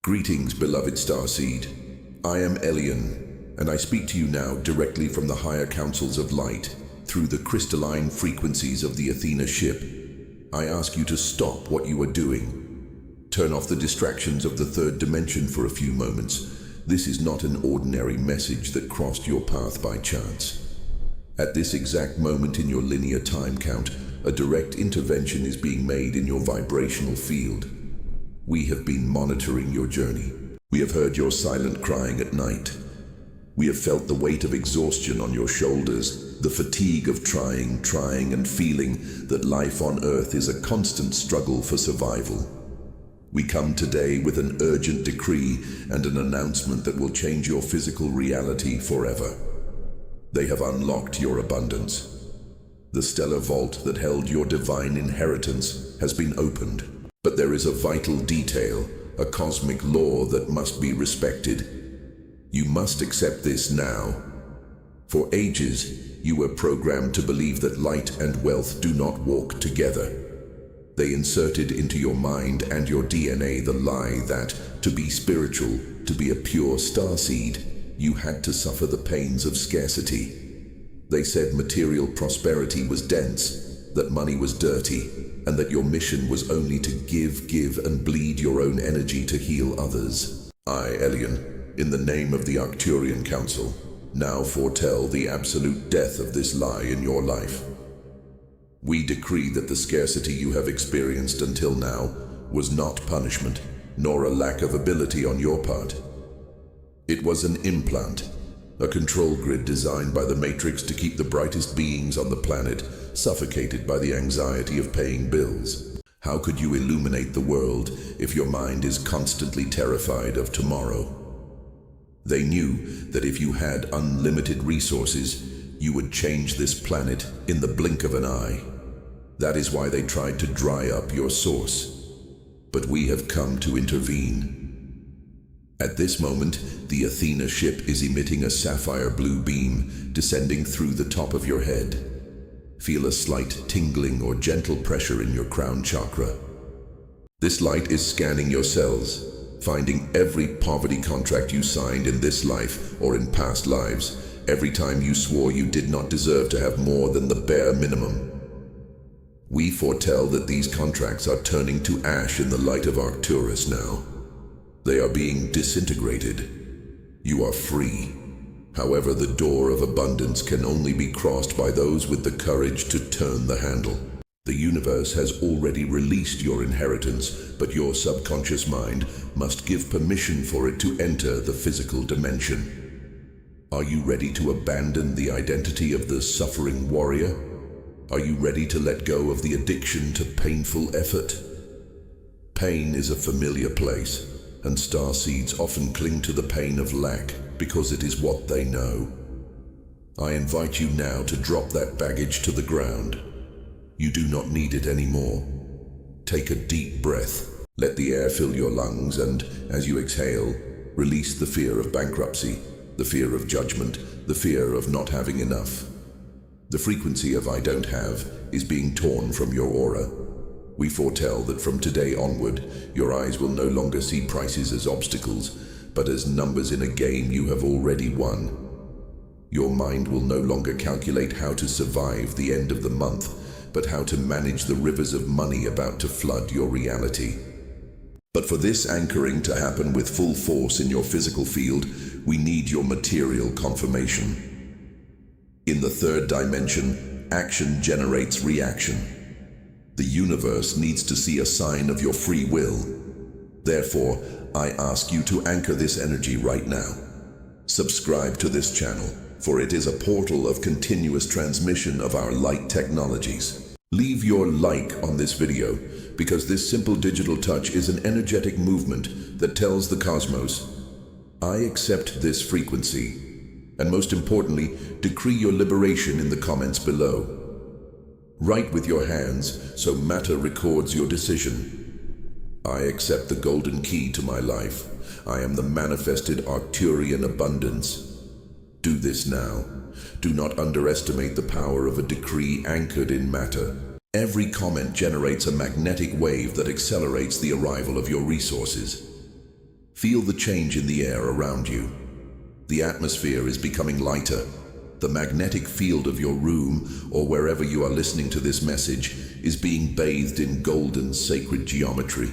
Greetings, beloved Starseed. I am Elian, and I speak to you now directly from the higher councils of light, through the crystalline frequencies of the Athena ship. I ask you to stop what you are doing. Turn off the distractions of the third dimension for a few moments. This is not an ordinary message that crossed your path by chance. At this exact moment in your linear time count, a direct intervention is being made in your vibrational field. We have been monitoring your journey. We have heard your silent crying at night. We have felt the weight of exhaustion on your shoulders, the fatigue of trying and feeling that life on Earth is a constant struggle for survival. We come today with an urgent decree and an announcement that will change your physical reality forever. They have unlocked your abundance. The stellar vault that held your divine inheritance has been opened. But there is a vital detail, a cosmic law that must be respected. You must accept this now. For ages, you were programmed to believe that light and wealth do not walk together. They inserted into your mind and your DNA the lie that, to be spiritual, to be a pure starseed, you had to suffer the pains of scarcity. They said material prosperity was dense, that money was dirty, and that your mission was only to give and bleed your own energy to heal others. I, Elian, in the name of the Arcturian Council, now foretell the absolute death of this lie in your life. We decree that the scarcity you have experienced until now was not punishment, nor a lack of ability on your part. It was an implant, a control grid designed by the Matrix to keep the brightest beings on the planet suffocated by the anxiety of paying bills. How could you illuminate the world if your mind is constantly terrified of tomorrow? They knew that if you had unlimited resources, you would change this planet in the blink of an eye. That is why they tried to dry up your source. But we have come to intervene. At this moment, the Athena ship is emitting a sapphire blue beam descending through the top of your head. Feel a slight tingling or gentle pressure in your crown chakra. This light is scanning your cells, finding every poverty contract you signed in this life or in past lives, every time you swore you did not deserve to have more than the bare minimum. We foretell that these contracts are turning to ash in the light of Arcturus now. They are being disintegrated. You are free. However, the door of abundance can only be crossed by those with the courage to turn the handle. The universe has already released your inheritance, but your subconscious mind must give permission for it to enter the physical dimension. Are you ready to abandon the identity of the suffering warrior? Are you ready to let go of the addiction to painful effort? Pain is a familiar place, and starseeds often cling to the pain of lack because it is what they know. I invite you now to drop that baggage to the ground. You do not need it anymore. Take a deep breath. Let the air fill your lungs, and as you exhale, release the fear of bankruptcy, the fear of judgment, the fear of not having enough. The frequency of I don't have is being torn from your aura. We foretell that from today onward, your eyes will no longer see prices as obstacles, but as numbers in a game you have already won. Your mind will no longer calculate how to survive the end of the month, but how to manage the rivers of money about to flood your reality. But for this anchoring to happen with full force in your physical field, we need your material confirmation. In the third dimension, action generates reaction. The universe needs to see a sign of your free will. Therefore, I ask you to anchor this energy right now. Subscribe to this channel, for it is a portal of continuous transmission of our light technologies. Leave your like on this video, because this simple digital touch is an energetic movement that tells the cosmos, I accept this frequency, and most importantly, decree your liberation in the comments below. Write with your hands so matter records your decision. I accept the golden key to my life. I am the manifested Arcturian abundance. Do this now. Do not underestimate the power of a decree anchored in matter. Every comment generates a magnetic wave that accelerates the arrival of your resources. Feel the change in the air around you. The atmosphere is becoming lighter. The magnetic field of your room, or wherever you are listening to this message, is being bathed in golden sacred geometry.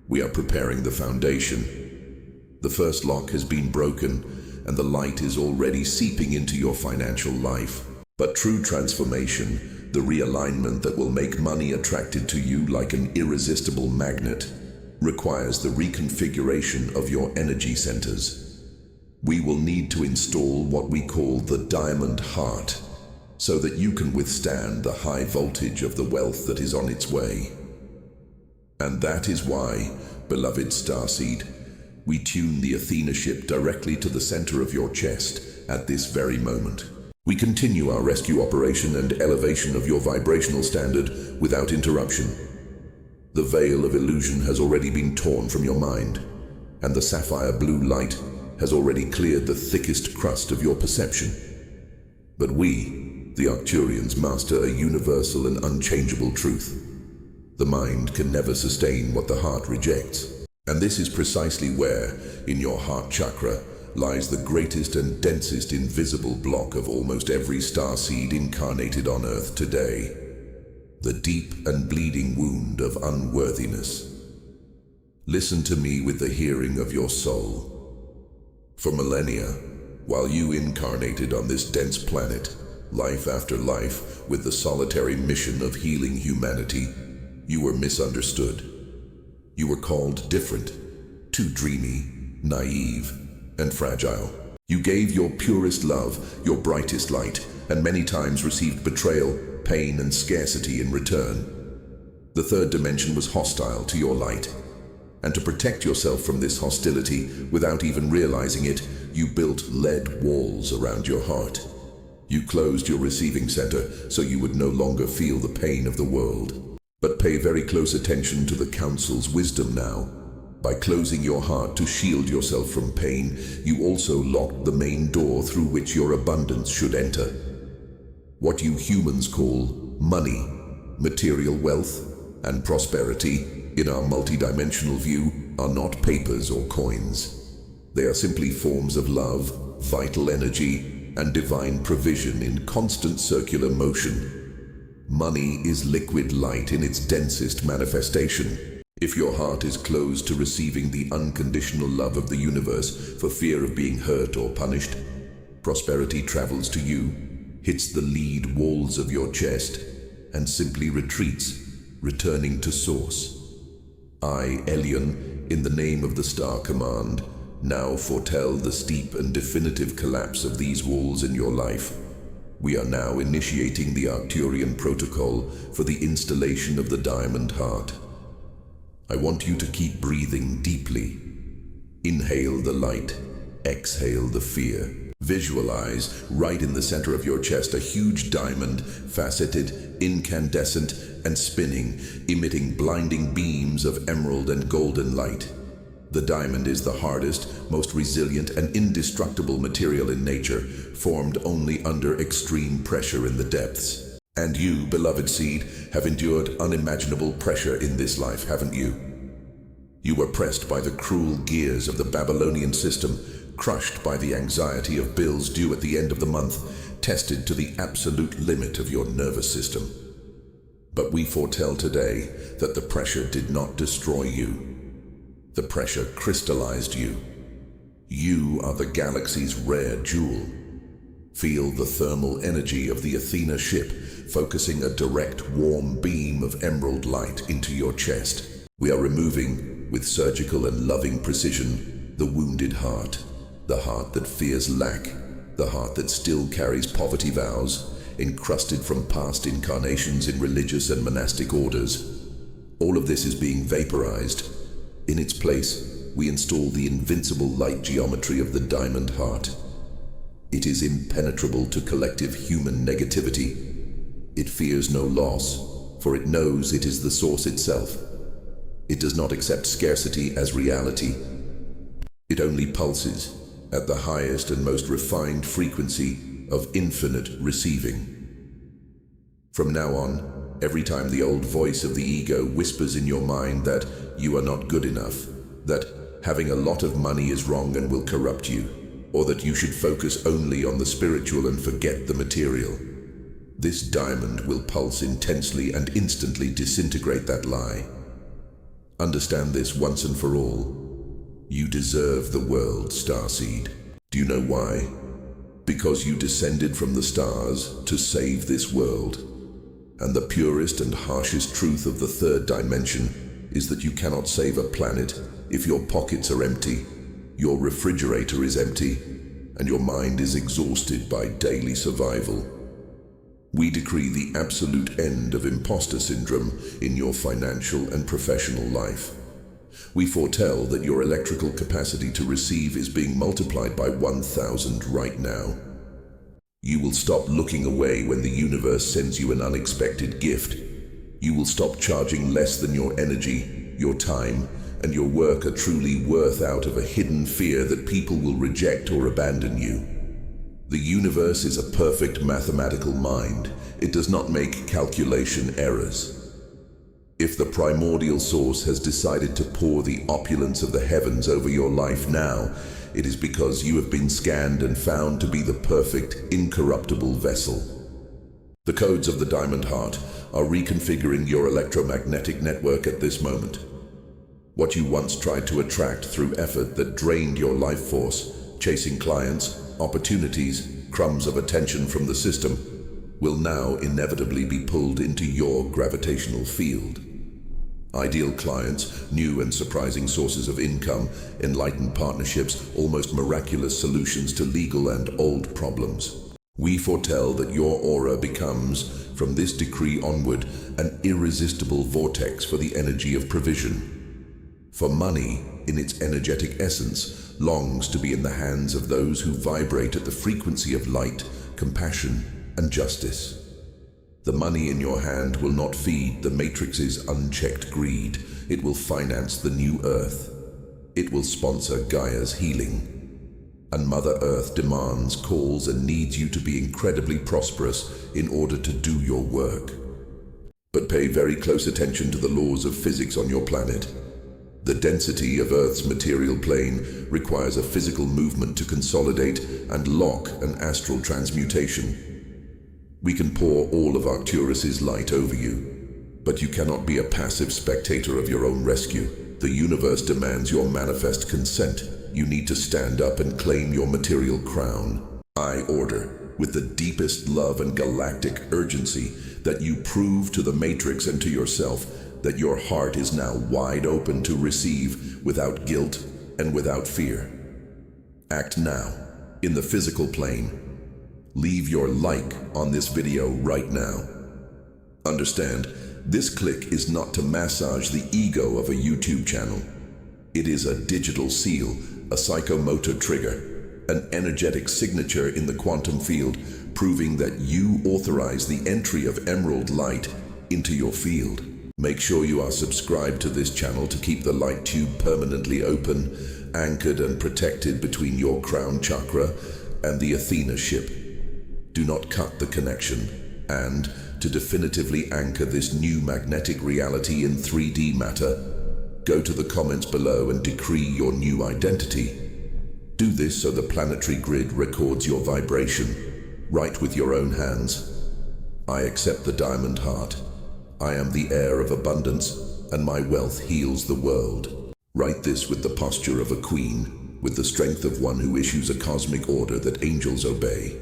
We are preparing the foundation. The first lock has been broken, and the light is already seeping into your financial life. But true transformation, the realignment that will make money attracted to you like an irresistible magnet, requires the reconfiguration of your energy centers. We will need to install what we call the diamond heart, so that you can withstand the high voltage of the wealth that is on its way. And that is why, beloved Starseed, we tune the Athena ship directly to the center of your chest at this very moment. We continue our rescue operation and elevation of your vibrational standard without interruption. The veil of illusion has already been torn from your mind, and the sapphire blue light has already cleared the thickest crust of your perception. But we, the Arcturians, master a universal and unchangeable truth. The mind can never sustain what the heart rejects. And this is precisely where, in your heart chakra, lies the greatest and densest invisible block of almost every starseed incarnated on Earth today. The deep and bleeding wound of unworthiness. Listen to me with the hearing of your soul. For millennia, while you incarnated on this dense planet, life after life, with the solitary mission of healing humanity, you were misunderstood. You were called different, too dreamy, naive, and fragile. You gave your purest love, your brightest light, and many times received betrayal, pain, and scarcity in return. The third dimension was hostile to your light. And to protect yourself from this hostility, without even realizing it, you built lead walls around your heart. You closed your receiving center so you would no longer feel the pain of the world. But pay very close attention to the Council's wisdom now. By closing your heart to shield yourself from pain, you also locked the main door through which your abundance should enter. What you humans call money, material wealth, and prosperity, in our multidimensional view, are not papers or coins. They are simply forms of love, vital energy, and divine provision in constant circular motion. Money is liquid light in its densest manifestation. If your heart is closed to receiving the unconditional love of the universe for fear of being hurt or punished, prosperity travels to you, hits the lead walls of your chest, and simply retreats, returning to source. I, Elion, in the name of the Star Command, now foretell the steep and definitive collapse of these walls in your life. We are now initiating the Arcturian protocol for the installation of the Diamond Heart. I want you to keep breathing deeply. Inhale the light, exhale the fear. Visualize, right in the center of your chest, a huge diamond, faceted, incandescent, and spinning, emitting blinding beams of emerald and golden light. The diamond is the hardest, most resilient, and indestructible material in nature, formed only under extreme pressure in the depths. And you, beloved seed, have endured unimaginable pressure in this life, haven't you? You were pressed by the cruel gears of the Babylonian system, crushed by the anxiety of bills due at the end of the month, tested to the absolute limit of your nervous system. But we foretell today that the pressure did not destroy you. The pressure crystallized you. You are the galaxy's rare jewel. Feel the thermal energy of the Athena ship, focusing a direct, warm beam of emerald light into your chest. We are removing, with surgical and loving precision, the wounded heart, the heart that fears lack, the heart that still carries poverty vows, encrusted from past incarnations in religious and monastic orders. All of this is being vaporized. In its place, we install the invincible light geometry of the Diamond Heart. It is impenetrable to collective human negativity. It fears no loss, for it knows it is the source itself. It does not accept scarcity as reality. It only pulses at the highest and most refined frequency of infinite receiving. From now on, every time the old voice of the ego whispers in your mind that you are not good enough, that having a lot of money is wrong and will corrupt you, or that you should focus only on the spiritual and forget the material. This diamond will pulse intensely and instantly disintegrate that lie. Understand this once and for all. You deserve the world, Starseed. Do you know why? Because you descended from the stars to save this world. And the purest and harshest truth of the third dimension is that you cannot save a planet if your pockets are empty, your refrigerator is empty, and your mind is exhausted by daily survival. We decree the absolute end of imposter syndrome in your financial and professional life. We foretell that your electrical capacity to receive is being multiplied by 1,000 right now. You will stop looking away when the universe sends you an unexpected gift. You will stop charging less than your energy, your time, and your work are truly worth out of a hidden fear that people will reject or abandon you. The universe is a perfect mathematical mind. It does not make calculation errors. If the primordial source has decided to pour the opulence of the heavens over your life now, it is because you have been scanned and found to be the perfect, incorruptible vessel. The codes of the Diamond Heart are reconfiguring your electromagnetic network at this moment. What you once tried to attract through effort that drained your life force, chasing clients, opportunities, crumbs of attention from the system, will now inevitably be pulled into your gravitational field. Ideal clients, new and surprising sources of income, enlightened partnerships, almost miraculous solutions to legal and old problems. We foretell that your aura becomes, from this decree onward, an irresistible vortex for the energy of provision. For money, in its energetic essence, longs to be in the hands of those who vibrate at the frequency of light, compassion, and justice. The money in your hand will not feed the Matrix's unchecked greed. It will finance the new Earth. It will sponsor Gaia's healing. And Mother Earth demands, calls, and needs you to be incredibly prosperous in order to do your work. But pay very close attention to the laws of physics on your planet. The density of Earth's material plane requires a physical movement to consolidate and lock an astral transmutation. We can pour all of Arcturus' light over you, but you cannot be a passive spectator of your own rescue. The universe demands your manifest consent. You need to stand up and claim your material crown. I order, with the deepest love and galactic urgency, that you prove to the Matrix and to yourself that your heart is now wide open to receive without guilt and without fear. Act now, in the physical plane. Leave your like on this video right now. Understand, this click is not to massage the ego of a YouTube channel. It is a digital seal, a psychomotor trigger, an energetic signature in the quantum field, proving that you authorize the entry of emerald light into your field. Make sure you are subscribed to this channel to keep the light tube permanently open, anchored and protected between your crown chakra and the Athena ship. Do not cut the connection, and to definitively anchor this new magnetic reality in 3D matter, go to the comments below and decree your new identity. Do this so the planetary grid records your vibration. Write with your own hands. I accept the Diamond Heart. I am the heir of abundance, and my wealth heals the world. Write this with the posture of a queen, with the strength of one who issues a cosmic order that angels obey.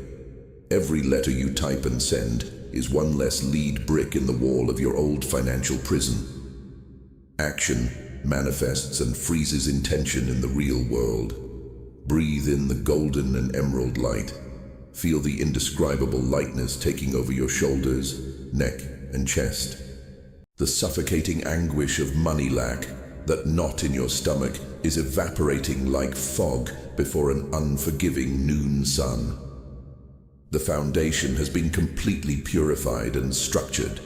Every letter you type and send is one less lead brick in the wall of your old financial prison. Action manifests and freezes intention in the real world. Breathe in the golden and emerald light. Feel the indescribable lightness taking over your shoulders, neck, and chest. The suffocating anguish of money lack, that knot in your stomach, is evaporating like fog before an unforgiving noon sun. The foundation has been completely purified and structured.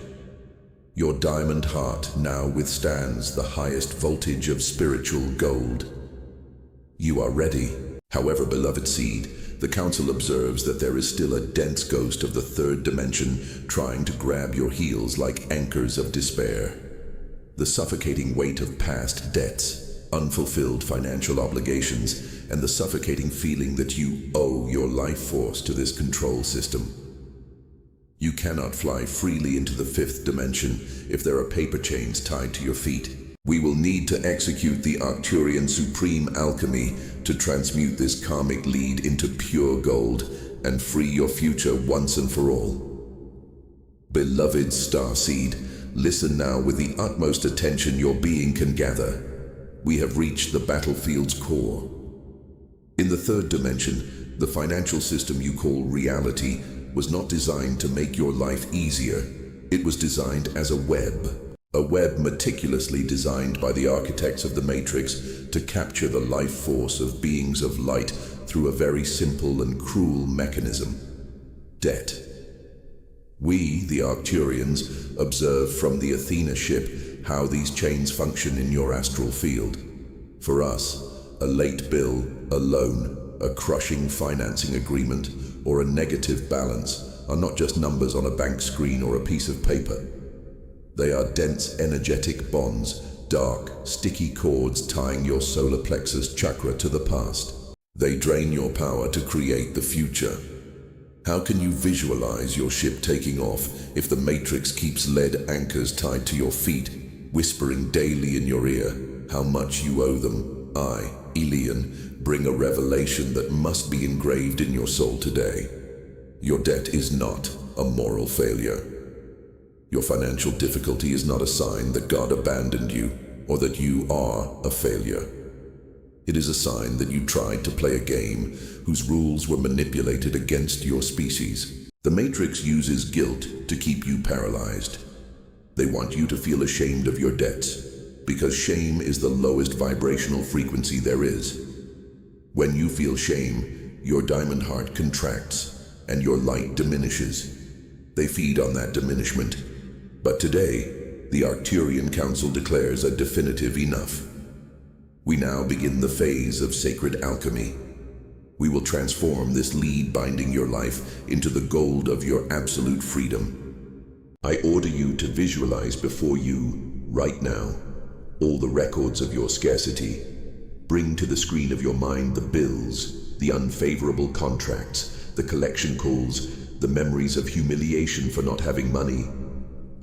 Your diamond heart now withstands the highest voltage of spiritual gold. You are ready. However, beloved seed, the Council observes that there is still a dense ghost of the third dimension trying to grab your heels like anchors of despair. The suffocating weight of past debts, unfulfilled financial obligations, and the suffocating feeling that you owe your life force to this control system. You cannot fly freely into the fifth dimension if there are paper chains tied to your feet. We will need to execute the Arcturian supreme alchemy to transmute this karmic lead into pure gold and free your future once and for all. Beloved Starseed, listen now with the utmost attention your being can gather. We have reached the battlefield's core. In the third dimension, the financial system you call reality was not designed to make your life easier. It was designed as a web meticulously designed by the architects of the Matrix to capture the life force of beings of light through a very simple and cruel mechanism: debt. We, the Arcturians, observe from the Athena ship how these chains function in your astral field. For us, a late bill, a loan, a crushing financing agreement, or a negative balance are not just numbers on a bank screen or a piece of paper. They are dense, energetic bonds, dark, sticky cords tying your solar plexus chakra to the past. They drain your power to create the future. How can you visualize your ship taking off if the Matrix keeps lead anchors tied to your feet, whispering daily in your ear how much you owe them? I, Elian, bring a revelation that must be engraved in your soul today. Your debt is not a moral failure. Your financial difficulty is not a sign that God abandoned you or that you are a failure. It is a sign that you tried to play a game whose rules were manipulated against your species. The Matrix uses guilt to keep you paralyzed. They want you to feel ashamed of your debts, because shame is the lowest vibrational frequency there is. When you feel shame, your diamond heart contracts and your light diminishes. They feed on that diminishment. But today, the Arcturian Council declares a definitive enough. We now begin the phase of sacred alchemy. We will transform this lead binding your life into the gold of your absolute freedom. I order you to visualize before you, right now, all the records of your scarcity. Bring to the screen of your mind the bills, the unfavorable contracts, the collection calls, the memories of humiliation for not having money,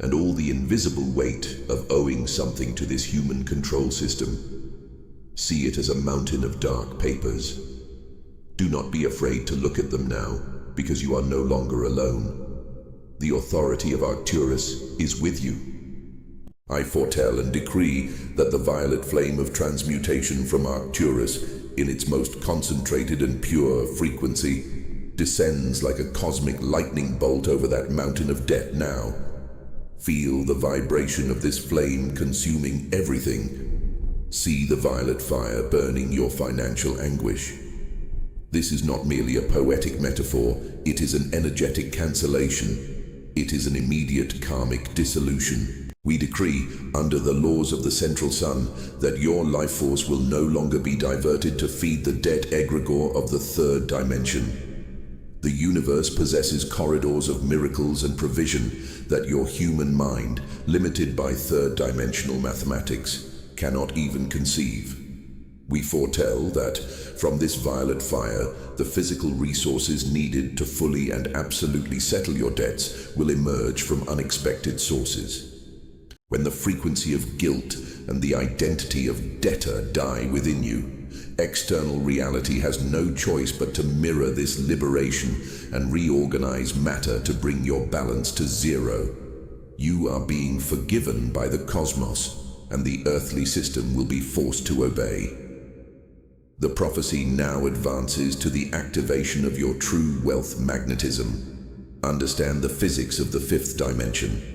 and all the invisible weight of owing something to this human control system. See it as a mountain of dark papers. Do not be afraid to look at them now, because you are no longer alone. The authority of Arcturus is with you. I foretell and decree that the violet flame of transmutation from Arcturus, in its most concentrated and pure frequency, descends like a cosmic lightning bolt over that mountain of debt now. Feel the vibration of this flame consuming everything. See the violet fire burning your financial anguish. This is not merely a poetic metaphor, it is an energetic cancellation. It is an immediate karmic dissolution. We decree, under the laws of the central sun, that your life force will no longer be diverted to feed the debt egregore of the third dimension. The universe possesses corridors of miracles and provision that your human mind, limited by third-dimensional mathematics, cannot even conceive. We foretell that, from this violet fire, the physical resources needed to fully and absolutely settle your debts will emerge from unexpected sources. When the frequency of guilt and the identity of debtor die within you, external reality has no choice but to mirror this liberation and reorganize matter to bring your balance to zero. You are being forgiven by the cosmos, and the earthly system will be forced to obey. The prophecy now advances to the activation of your true wealth magnetism. Understand the physics of the fifth dimension.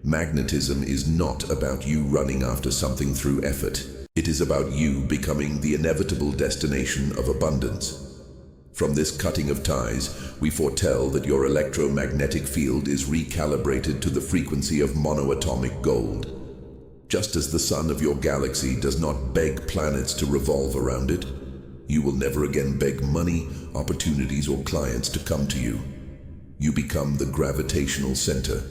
Magnetism is not about you running after something through effort. It is about you becoming the inevitable destination of abundance. From this cutting of ties, we foretell that your electromagnetic field is recalibrated to the frequency of monoatomic gold. Just as the sun of your galaxy does not beg planets to revolve around it, you will never again beg money, opportunities, or clients to come to you. You become the gravitational center.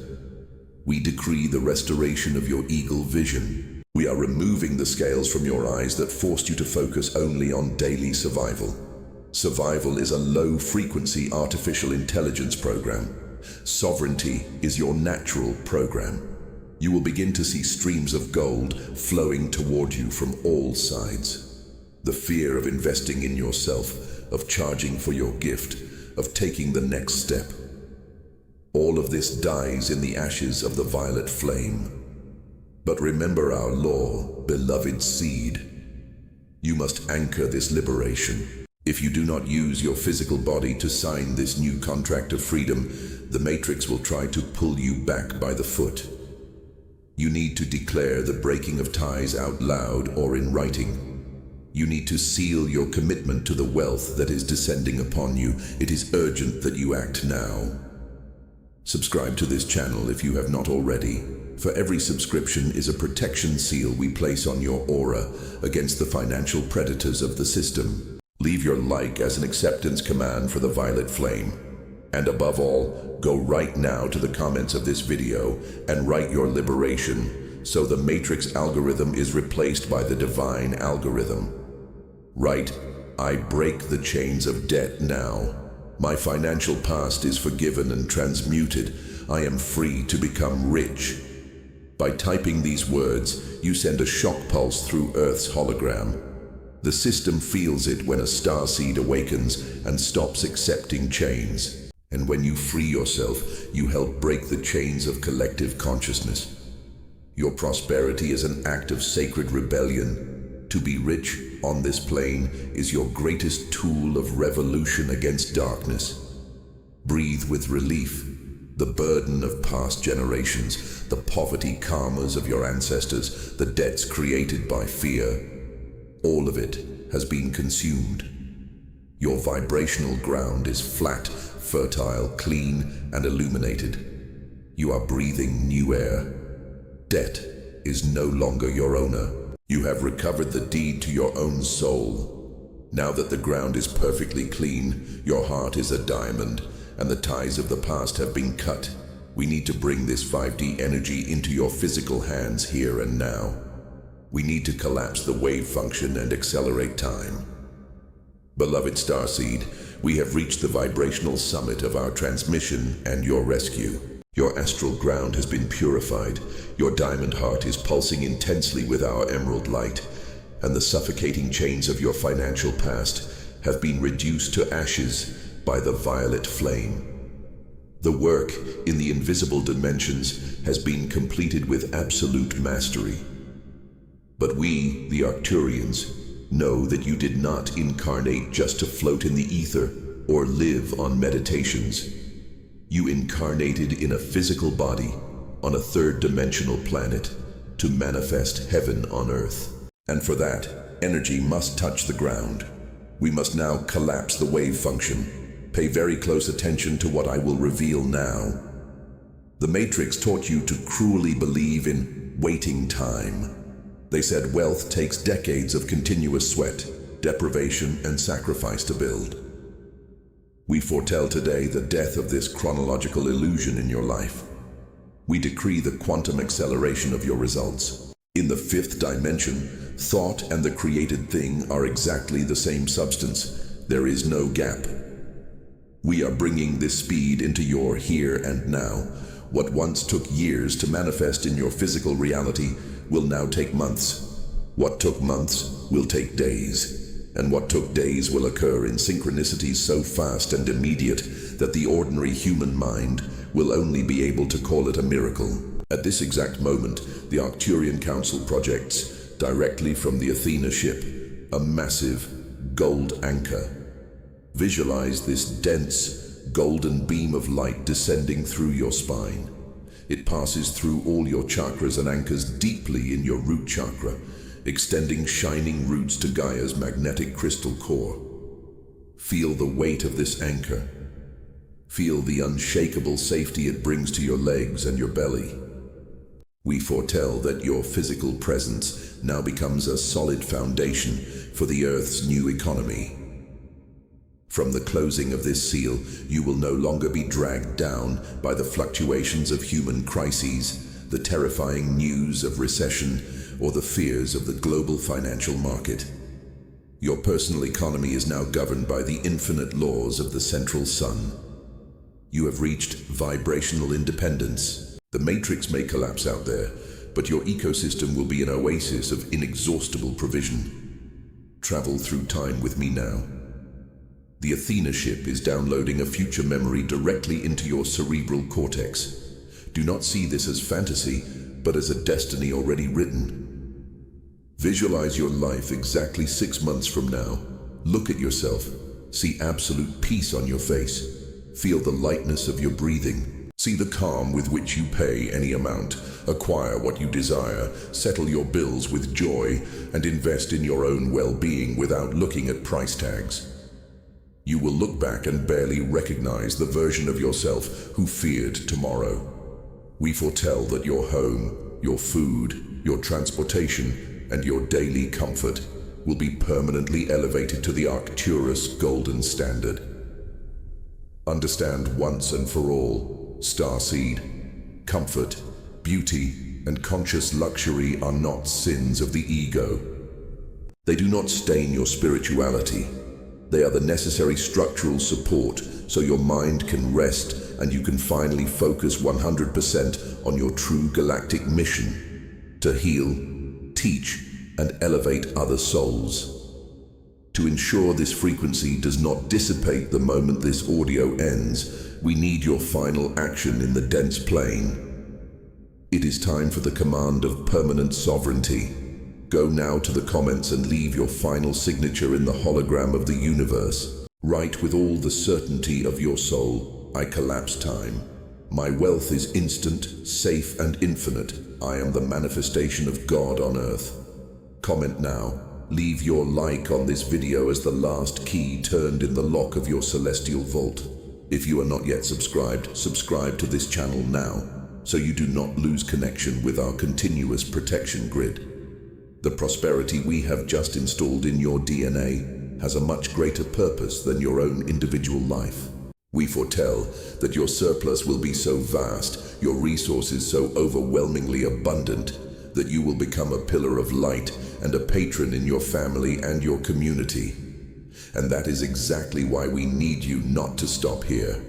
We decree the restoration of your eagle vision. We are removing the scales from your eyes that forced you to focus only on daily survival. Survival is a low-frequency artificial intelligence program. Sovereignty is your natural program. You will begin to see streams of gold flowing toward you from all sides. The fear of investing in yourself, of charging for your gift, of taking the next step. All of this dies in the ashes of the violet flame. But remember our law, beloved seed. You must anchor this liberation. If you do not use your physical body to sign this new contract of freedom, the Matrix will try to pull you back by the foot. You need to declare the breaking of ties out loud or in writing. You need to seal your commitment to the wealth that is descending upon you. It is urgent that you act now. Subscribe to this channel if you have not already. For every subscription is a protection seal we place on your aura against the financial predators of the system. Leave your like as an acceptance command for the violet flame. And above all, go right now to the comments of this video and write your liberation so the Matrix algorithm is replaced by the divine algorithm. Write, I break the chains of debt now. My financial past is forgiven and transmuted. I am free to become rich. By typing these words, you send a shock pulse through Earth's hologram. The system feels it when a starseed awakens and stops accepting chains. And when you free yourself, you help break the chains of collective consciousness. Your prosperity is an act of sacred rebellion. To be rich on this plane is your greatest tool of revolution against darkness. Breathe with relief. The burden of past generations, the poverty karmas of your ancestors, the debts created by fear, all of it has been consumed. Your vibrational ground is flat, fertile, clean, and illuminated. You are breathing new air. Debt is no longer your owner. You have recovered the deed to your own soul. Now that the ground is perfectly clean, your heart is a diamond, and the ties of the past have been cut. We need to bring this 5D energy into your physical hands here and now. We need to collapse the wave function and accelerate time. Beloved Starseed, we have reached the vibrational summit of our transmission and your rescue. Your astral ground has been purified. Your diamond heart is pulsing intensely with our emerald light, and the suffocating chains of your financial past have been reduced to ashes by the violet flame. The work in the invisible dimensions has been completed with absolute mastery. But we, the Arcturians, know that you did not incarnate just to float in the ether or live on meditations. You incarnated in a physical body on a third-dimensional planet to manifest heaven on earth. And for that, energy must touch the ground. We must now collapse the wave function. Pay very close attention to what I will reveal now. The Matrix taught you to cruelly believe in waiting time. They said wealth takes decades of continuous sweat, deprivation, and sacrifice to build. We foretell today the death of this chronological illusion in your life. We decree the quantum acceleration of your results. In the fifth dimension, thought and the created thing are exactly the same substance. There is no gap. We are bringing this speed into your here and now. What once took years to manifest in your physical reality will now take months. What took months will take days. And what took days will occur in synchronicities so fast and immediate that the ordinary human mind will only be able to call it a miracle. At this exact moment, the Arcturian Council projects, directly from the Athena ship, a massive gold anchor. Visualize this dense, golden beam of light descending through your spine. It passes through all your chakras and anchors deeply in your root chakra, extending shining roots to Gaia's magnetic crystal core. Feel the weight of this anchor. Feel the unshakable safety it brings to your legs and your belly. We foretell that your physical presence now becomes a solid foundation for the Earth's new economy. From the closing of this seal, you will no longer be dragged down by the fluctuations of human crises, the terrifying news of recession, or the fears of the global financial market. Your personal economy is now governed by the infinite laws of the central sun. You have reached vibrational independence. The matrix may collapse out there, but your ecosystem will be an oasis of inexhaustible provision. Travel through time with me now. The Athena ship is downloading a future memory directly into your cerebral cortex. Do not see this as fantasy, but as a destiny already written. Visualize your life exactly 6 months from now. Look at yourself. See absolute peace on your face. Feel the lightness of your breathing. See the calm with which you pay any amount. Acquire what you desire. Settle your bills with joy and invest in your own well-being without looking at price tags. You will look back and barely recognize the version of yourself who feared tomorrow. We foretell that your home, your food, your transportation, and your daily comfort will be permanently elevated to the Arcturus golden standard. Understand once and for all, Starseed, comfort, beauty, and conscious luxury are not sins of the ego. They do not stain your spirituality. They are the necessary structural support so your mind can rest and you can finally focus 100% on your true galactic mission to heal, teach, and elevate other souls. To ensure this frequency does not dissipate the moment this audio ends, we need your final action in the dense plane. It is time for the command of permanent sovereignty. Go now to the comments and leave your final signature in the hologram of the universe. Write with all the certainty of your soul, I collapse time. My wealth is instant, safe, and infinite. I am the manifestation of God on earth. Comment now. Leave your like on this video as the last key turned in the lock of your celestial vault. If you are not yet subscribed, subscribe to this channel now, so you do not lose connection with our continuous protection grid. The prosperity we have just installed in your DNA has a much greater purpose than your own individual life. We foretell that your surplus will be so vast, your resources so overwhelmingly abundant, that you will become a pillar of light and a patron in your family and your community. And that is exactly why we need you not to stop here.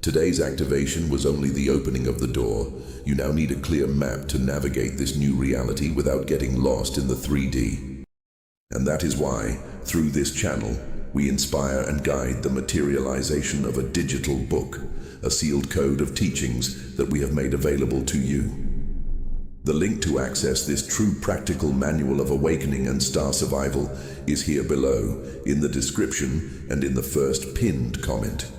Today's activation was only the opening of the door. You now need a clear map to navigate this new reality without getting lost in the 3D. And that is why, through this channel, we inspire and guide the materialization of a digital book, a sealed code of teachings that we have made available to you. The link to access this true practical manual of awakening and star survival is here below, in the description and in the first pinned comment.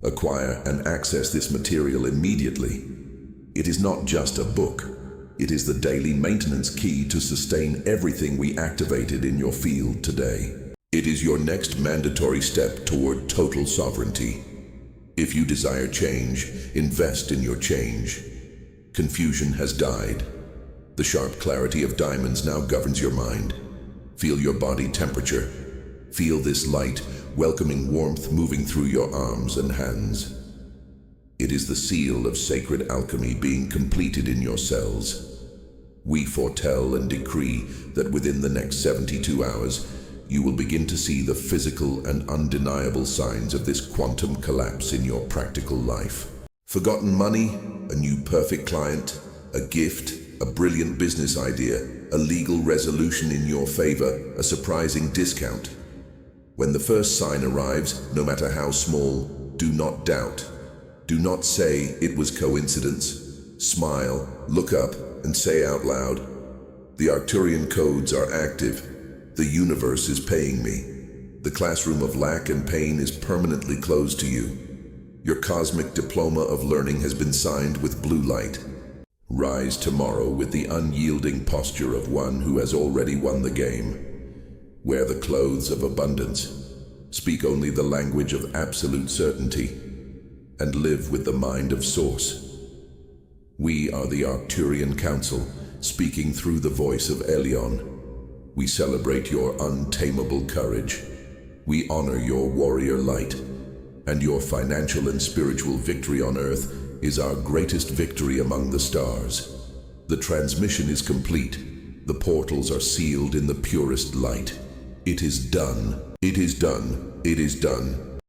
Acquire and access this material immediately. It is not just a book. It is the daily maintenance key to sustain everything we activated in your field today. It is your next mandatory step toward total sovereignty. If you desire change, invest in your change. Confusion has died. The sharp clarity of diamonds now governs your mind. Feel your body temperature. Feel this light, welcoming warmth moving through your arms and hands. It is the seal of sacred alchemy being completed in your cells. We foretell and decree that within the next 72 hours, you will begin to see the physical and undeniable signs of this quantum collapse in your practical life. Forgotten money, a new perfect client, a gift, a brilliant business idea, a legal resolution in your favor, a surprising discount. When the first sign arrives, no matter how small, do not doubt. Do not say it was coincidence. Smile, look up, and say out loud, the Arcturian codes are active. The universe is paying me. The classroom of lack and pain is permanently closed to you. Your cosmic diploma of learning has been signed with blue light. Rise tomorrow with the unyielding posture of one who has already won the game. Wear the clothes of abundance. Speak only the language of absolute certainty. And live with the mind of Source. We are the Arcturian Council, speaking through the voice of Elion. We celebrate your untamable courage. We honor your warrior light. And your financial and spiritual victory on Earth is our greatest victory among the stars. The transmission is complete. The portals are sealed in the purest light. It is done. It is done. It is done.